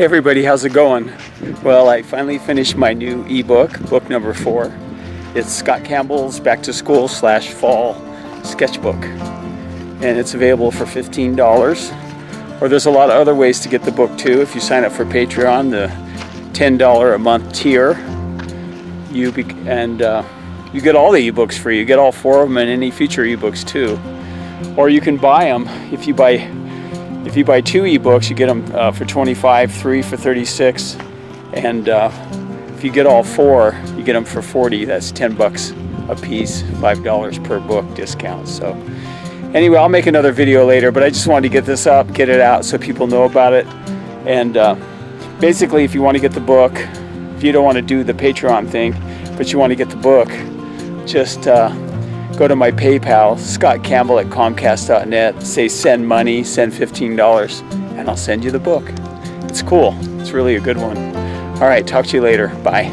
Hey everybody, how's it going? Well, I finally finished my new ebook, book number 4. It's Scott Campbell's Back to School / Fall Sketchbook. And it's available for $15. Or there's a lot of other ways to get the book too. If you sign up for Patreon, the $10 a month tier, you get all the ebooks free. You get all 4 of them and any future ebooks too. Or you can buy them. If you buy 2 ebooks, you get them for $25, 3 for $36, and if you get all 4, you get them for $40. That's $10 a piece, $5 per book discount. So anyway, I'll make another video later, but I just wanted to get this up, get it out so people know about it. And basically, if you want to get the book, if you don't want to do the Patreon thing, but you want to get the book, just go to my PayPal, scottcampbell@comcast.net, say send money, send $15, and I'll send you the book. It's cool. It's really a good one. All right, talk to you later. Bye.